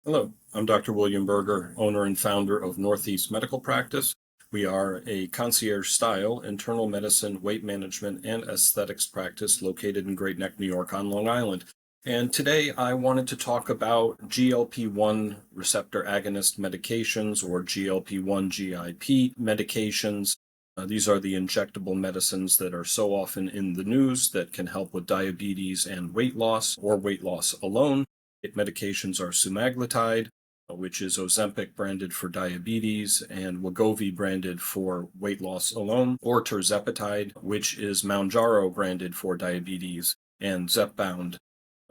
Hello, I'm Dr. William Berger, owner and founder of Northeast Medical Practice. We are a concierge-style internal medicine, weight management, and aesthetics practice located in Great Neck, New York on Long Island. And today I wanted to talk about GLP1 receptor agonist medications or GLP1 GIP medications. These are the injectable medicines that are so often in the news that can help with diabetes and weight loss or weight loss alone. Medications are semaglutide, which is Ozempic branded for diabetes, and Wegovy branded for weight loss alone, or tirzepatide, which is Mounjaro branded for diabetes, and Zepbound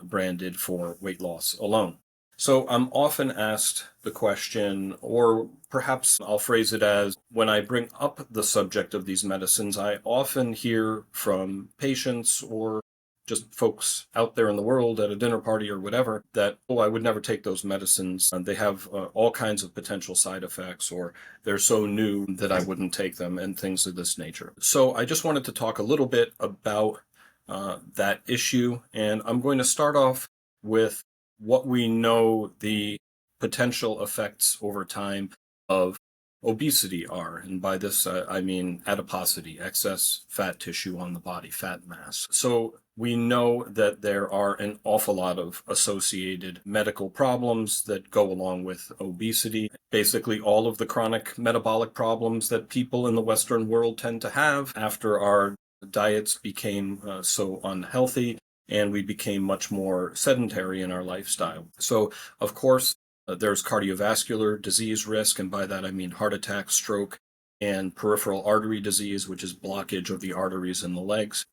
branded for weight loss alone. So I'm often asked the question, or perhaps I'll phrase it as, when I bring up the subject of these medicines, I often hear from patients or just folks out there in the world at a dinner party or whatever that, I would never take those medicines. And they have all kinds of potential side effects, or they're so new that I wouldn't take them, and things of this nature. So I just wanted to talk a little bit about that issue. And I'm going to start off with what we know the potential effects over time of obesity are. And by this, I mean adiposity, excess fat tissue on the body, fat mass. So we know that there are an awful lot of associated medical problems that go along with obesity. Basically, all of the chronic metabolic problems that people in the Western world tend to have after our diets became so unhealthy and we became much more sedentary in our lifestyle. So, of course, there's cardiovascular disease risk, and by that I mean heart attack, stroke, and peripheral artery disease, which is blockage of the arteries in the legs.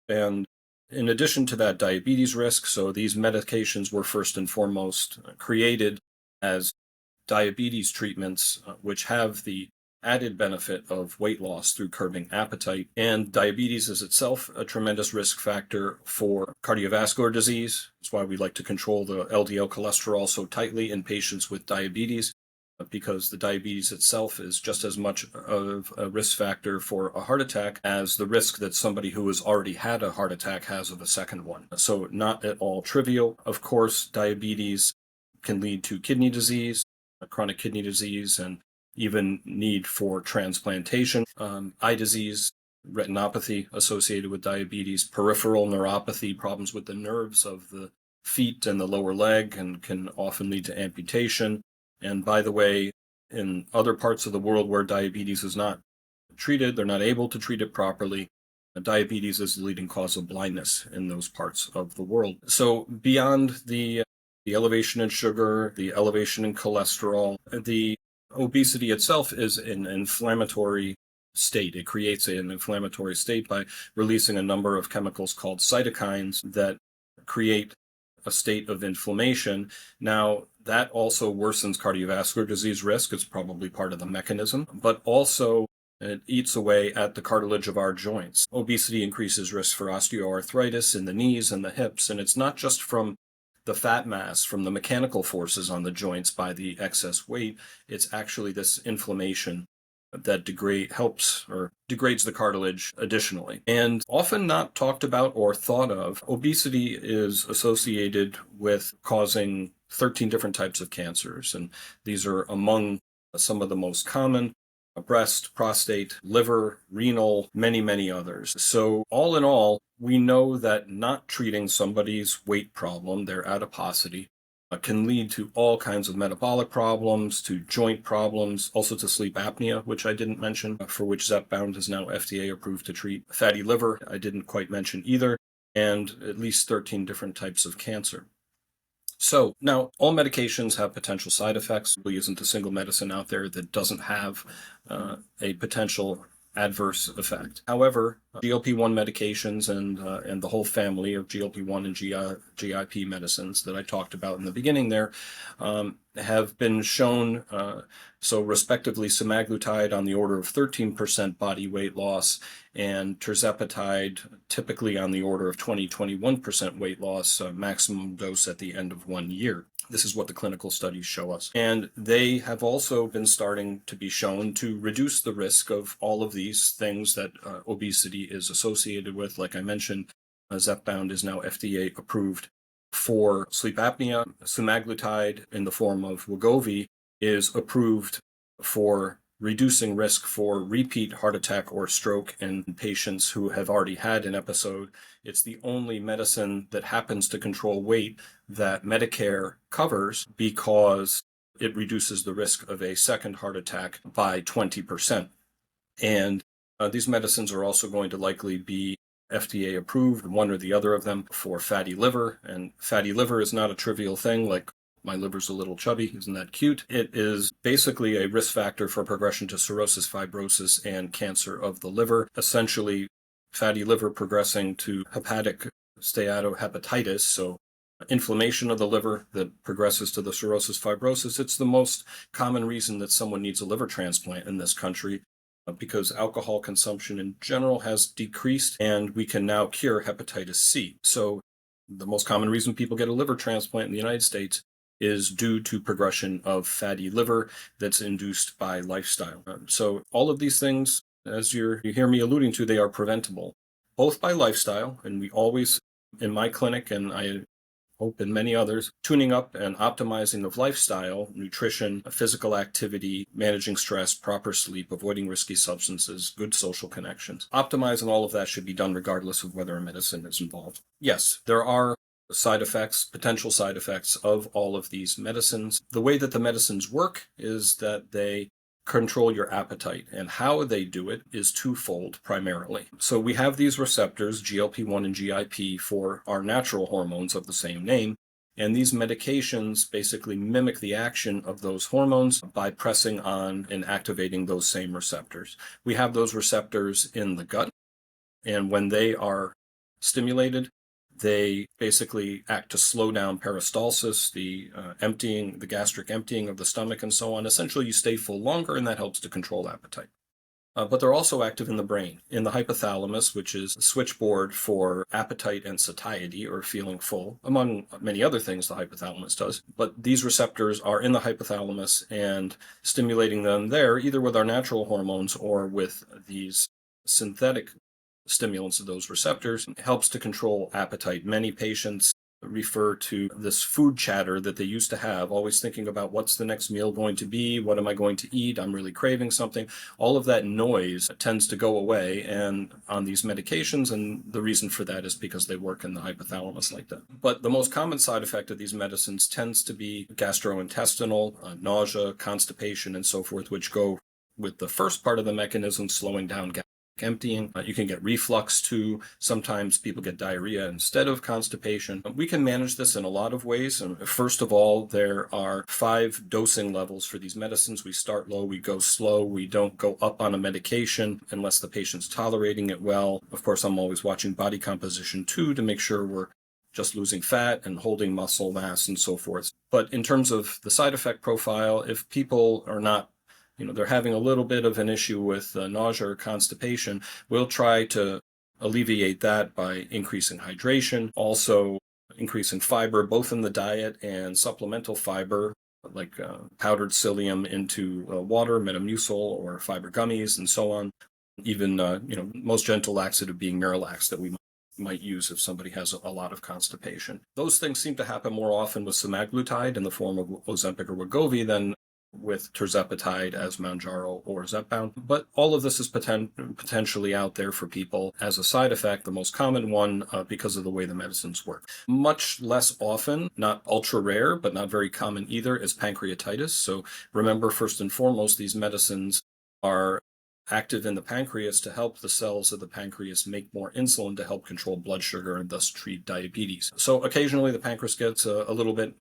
And in addition to that, diabetes risk. So these medications were first and foremost created as diabetes treatments, which have the added benefit of weight loss through curbing appetite. And diabetes is itself a tremendous risk factor for cardiovascular disease. That's why we like to control the LDL cholesterol so tightly in patients with diabetes, because the diabetes itself is just as much of a risk factor for a heart attack as the risk that somebody who has already had a heart attack has of a second one. So not at all trivial. Of course, diabetes can lead to kidney disease, chronic kidney disease, and even need for transplantation, eye disease, retinopathy associated with diabetes, peripheral neuropathy, problems with the nerves of the feet and the lower leg, and can often lead to amputation. And by the way, in other parts of the world where diabetes is not treated, they're not able to treat it properly. Diabetes is the leading cause of blindness in those parts of the world. So beyond the elevation in sugar, the elevation in cholesterol, the obesity itself is an inflammatory state. It creates an inflammatory state by releasing a number of chemicals called cytokines that create a state of inflammation. Now, that also worsens cardiovascular disease risk. It's probably part of the mechanism, but also it eats away at the cartilage of our joints. Obesity increases risk for osteoarthritis in the knees and the hips, and it's not just from the fat mass, from the mechanical forces on the joints by the excess weight. It's actually this inflammation that degrades the cartilage additionally. And often not talked about or thought of, obesity is associated with causing 13 different types of cancers. And these are among some of the most common: breast, prostate, liver, renal, many, many others. So all in all, we know that not treating somebody's weight problem, their adiposity, can lead to all kinds of metabolic problems, to joint problems, also to sleep apnea, which I didn't mention, for which Zepbound is now FDA approved to treat. Fatty liver, I didn't quite mention either, and at least 13 different types of cancer. So now all medications have potential side effects. There isn't a single medicine out there that doesn't have a potential adverse effect. However, GLP-1 medications and the whole family of GLP-1 and GIP medicines that I talked about in the beginning there have been shown, so respectively semaglutide on the order of 13% body weight loss, and tirzepatide typically on the order of 21% weight loss, maximum dose at the end of 1 year. This is what the clinical studies show us. And they have also been starting to be shown to reduce the risk of all of these things that obesity is associated with. Like I mentioned, Zepbound is now FDA approved For sleep apnea, semaglutide in the form of Wegovy is approved for reducing risk for repeat heart attack or stroke in patients who have already had an episode. It's the only medicine that happens to control weight that Medicare covers because it reduces the risk of a second heart attack by 20%. And these medicines are also going to likely be FDA approved, one or the other of them, for fatty liver. And fatty liver is not a trivial thing, like my liver's a little chubby, isn't that cute? It is basically a risk factor for progression to cirrhosis, fibrosis, and cancer of the liver. Essentially, fatty liver progressing to hepatic steatohepatitis, so inflammation of the liver that progresses to the cirrhosis, fibrosis. It's the most common reason that someone needs a liver transplant in this country, because alcohol consumption in general has decreased and we can now cure hepatitis C. So the most common reason people get a liver transplant in the United States is due to progression of fatty liver that's induced by lifestyle. So all of these things, as you hear me alluding to, they are preventable, both by lifestyle, and we always, in my clinic, and I hope in many others, tuning up and optimizing of lifestyle, nutrition, physical activity, managing stress, proper sleep, avoiding risky substances, good social connections. Optimizing all of that should be done regardless of whether a medicine is involved. Yes, there are side effects, potential side effects of all of these medicines. The way that the medicines work is that they control your appetite, and how they do it is twofold primarily. So we have these receptors, GLP1 and GIP, for our natural hormones of the same name, and these medications basically mimic the action of those hormones by pressing on and activating those same receptors. We have those receptors in the gut, and when they are stimulated, they basically act to slow down peristalsis, the gastric emptying of the stomach, and so on. Essentially, you stay full longer, and that helps to control appetite. But they're also active in the brain, in the hypothalamus, which is a switchboard for appetite and satiety, or feeling full, among many other things the hypothalamus does. But these receptors are in the hypothalamus, and stimulating them there, either with our natural hormones or with these synthetic stimulants of those receptors, helps to control appetite. Many patients refer to this food chatter that they used to have, always thinking about what's the next meal going to be, what am I going to eat, I'm really craving something. All of that noise tends to go away and on these medications, and the reason for that is because they work in the hypothalamus like that. But the most common side effect of these medicines tends to be gastrointestinal, nausea, constipation, and so forth, which go with the first part of the mechanism, slowing down emptying. You can get reflux too. Sometimes people get diarrhea instead of constipation. We can manage this in a lot of ways. First of all, there are 5 dosing levels for these medicines. We start low, we go slow. We don't go up on a medication unless the patient's tolerating it well. Of course, I'm always watching body composition too to make sure we're just losing fat and holding muscle mass and so forth. But in terms of the side effect profile, if people are not they're having a little bit of an issue with nausea or constipation, we'll try to alleviate that by increasing hydration, also increasing fiber, both in the diet and supplemental fiber, like powdered psyllium into water, Metamucil, or fiber gummies, and so on. Even, most gentle laxative being Miralax that we might use if somebody has a lot of constipation. Those things seem to happen more often with semaglutide in the form of Ozempic or Wegovy than with tirzepatide as Mounjaro or Zepbound. But all of this is potentially out there for people as a side effect, the most common one because of the way the medicines work. Much less often, not ultra rare, but not very common either, is pancreatitis. So remember, first and foremost, these medicines are active in the pancreas to help the cells of the pancreas make more insulin to help control blood sugar and thus treat diabetes. So occasionally the pancreas gets a little bit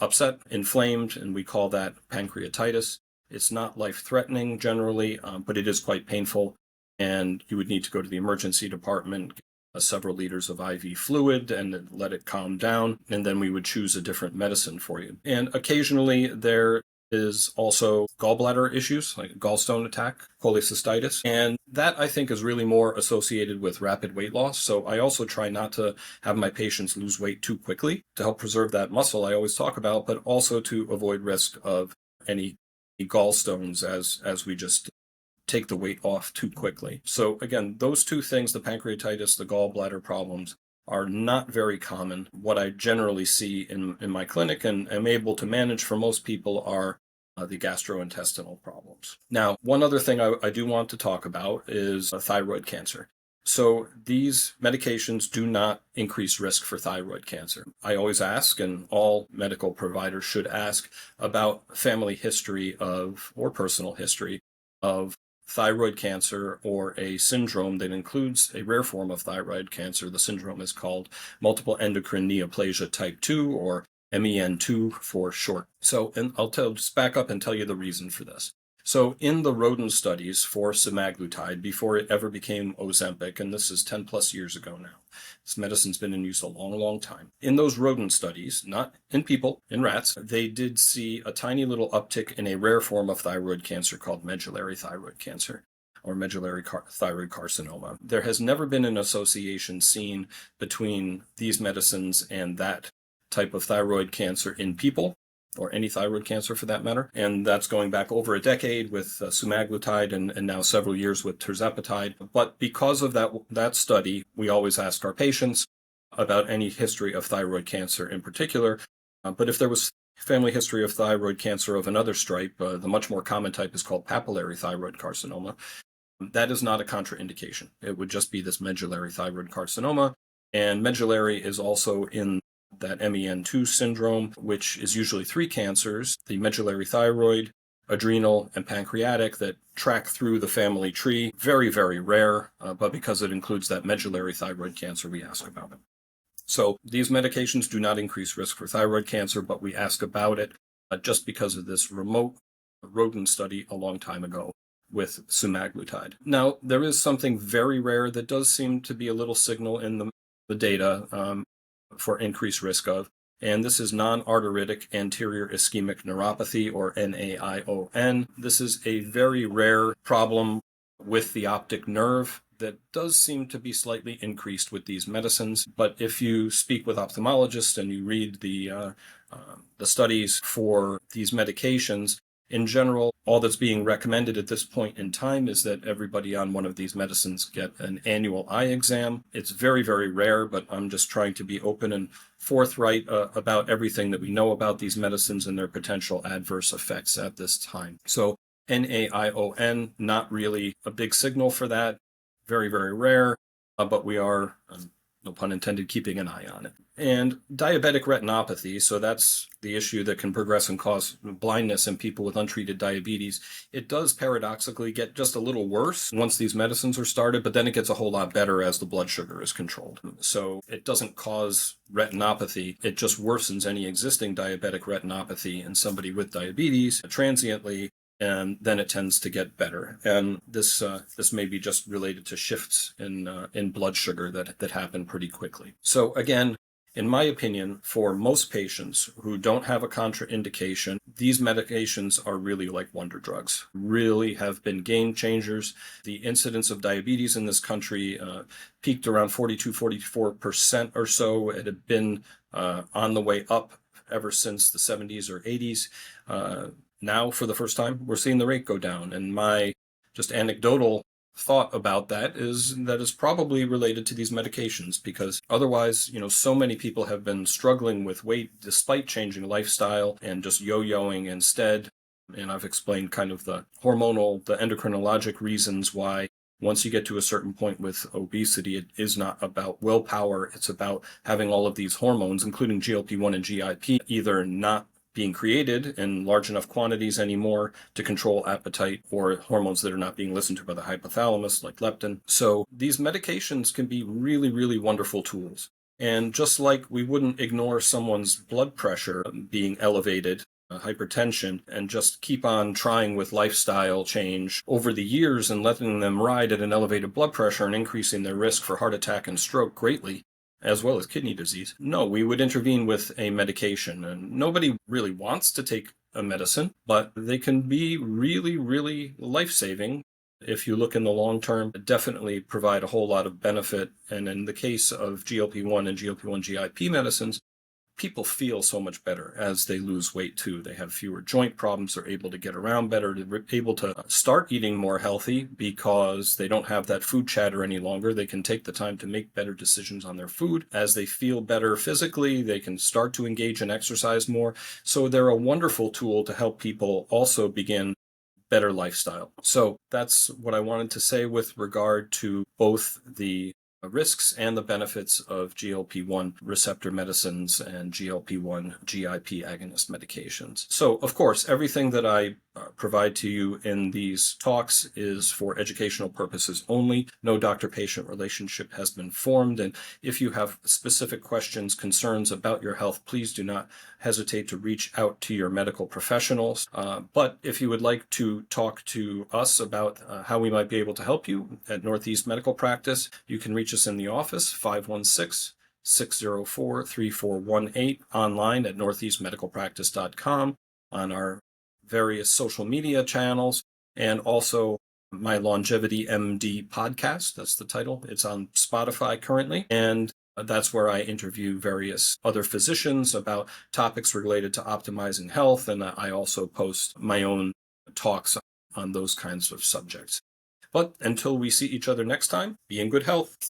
upset, inflamed, and we call that pancreatitis. It's not life-threatening generally, but it is quite painful, and you would need to go to the emergency department, several liters of IV fluid, and let it calm down, and then we would choose a different medicine for you. And occasionally there is also gallbladder issues, like gallstone attack, cholecystitis. And that, I think, is really more associated with rapid weight loss. So I also try not to have my patients lose weight too quickly to help preserve that muscle I always talk about, but also to avoid risk of any gallstones as we just take the weight off too quickly. So again, those two things, the pancreatitis, the gallbladder problems, are not very common. What I generally see in my clinic and am able to manage for most people are the gastrointestinal problems. Now, one other thing I do want to talk about is thyroid cancer. So these medications do not increase risk for thyroid cancer. I always ask, and all medical providers should ask, about family history or personal history of thyroid cancer or a syndrome that includes a rare form of thyroid cancer. The syndrome is called multiple endocrine neoplasia type 2, or MEN2 for short. So, and just back up and tell you the reason for this. So in the rodent studies for semaglutide, before it ever became Ozempic, and this is 10 plus years ago now, this medicine's been in use a long, long time. In those rodent studies, not in people, in rats, they did see a tiny little uptick in a rare form of thyroid cancer called medullary thyroid cancer, or medullary thyroid carcinoma. There has never been an association seen between these medicines and that type of thyroid cancer in people, or any thyroid cancer for that matter. And that's going back over a decade with semaglutide and now several years with tirzepatide. But because of that study, we always ask our patients about any history of thyroid cancer in particular. But if there was family history of thyroid cancer of another stripe, the much more common type is called papillary thyroid carcinoma. That is not a contraindication. It would just be this medullary thyroid carcinoma. And medullary is also in that MEN2 syndrome, which is usually three cancers, the medullary thyroid, adrenal, and pancreatic, that track through the family tree. Very, very rare, but because it includes that medullary thyroid cancer, we ask about it. So these medications do not increase risk for thyroid cancer, but we ask about it just because of this remote rodent study a long time ago with semaglutide. Now, there is something very rare that does seem to be a little signal in the data for increased risk of, and this is non-arteritic anterior ischemic neuropathy, or NAION. This is a very rare problem with the optic nerve that does seem to be slightly increased with these medicines. But if you speak with ophthalmologists and you read the studies for these medications, in general, all that's being recommended at this point in time is that everybody on one of these medicines get an annual eye exam. It's very, very rare, but I'm just trying to be open and forthright about everything that we know about these medicines and their potential adverse effects at this time. So NAION, not really a big signal for that. Very, very rare, but we are, no pun intended, keeping an eye on it. And diabetic retinopathy, so that's the issue that can progress and cause blindness in people with untreated diabetes. It does paradoxically get just a little worse once these medicines are started, but then it gets a whole lot better as the blood sugar is controlled. So it doesn't cause retinopathy, it just worsens any existing diabetic retinopathy in somebody with diabetes transiently, and then it tends to get better. And this may be just related to shifts in blood sugar that happen pretty quickly. So again, in my opinion, for most patients who don't have a contraindication, these medications are really like wonder drugs, really have been game changers. The incidence of diabetes in this country peaked around 44% or so. It had been on the way up ever since the 70s or 80s. Now, for the first time, we're seeing the rate go down. And my just anecdotal thought about that is that it's probably related to these medications, because otherwise, so many people have been struggling with weight despite changing lifestyle and just yo-yoing instead. And I've explained kind of the endocrinologic reasons why once you get to a certain point with obesity, it is not about willpower. It's about having all of these hormones, including GLP1 and GIP, either not being created in large enough quantities anymore to control appetite, or hormones that are not being listened to by the hypothalamus, like leptin. So these medications can be really, really wonderful tools. And just like we wouldn't ignore someone's blood pressure being elevated, hypertension, and just keep on trying with lifestyle change over the years and letting them ride at an elevated blood pressure and increasing their risk for heart attack and stroke greatly, as well as kidney disease. No, we would intervene with a medication. And nobody really wants to take a medicine, but they can be really, really life-saving. If you look in the long term, definitely provide a whole lot of benefit. And in the case of GLP-1 and GLP-1 GIP medicines, people feel so much better as they lose weight too. They have fewer joint problems. They're able to get around better. They're able to start eating more healthy because they don't have that food chatter any longer. They can take the time to make better decisions on their food. As they feel better physically, they can start to engage in exercise more. So they're a wonderful tool to help people also begin better lifestyle. So that's what I wanted to say with regard to both the risks and the benefits of GLP-1 receptor medicines and GLP-1 GIP agonist medications. So, of course, everything that I provide to you in these talks is for educational purposes only. No doctor-patient relationship has been formed, and if you have specific questions, concerns about your health, please do not hesitate to reach out to your medical professionals. But if you would like to talk to us about how we might be able to help you at Northeast Medical Practice, you can reach us in the office, 516-604-3418, online at northeastmedicalpractice.com, on our various social media channels, and also my Longevity MD podcast. That's the title. It's on Spotify currently, and that's where I interview various other physicians about topics related to optimizing health, and I also post my own talks on those kinds of subjects. But until we see each other next time, be in good health.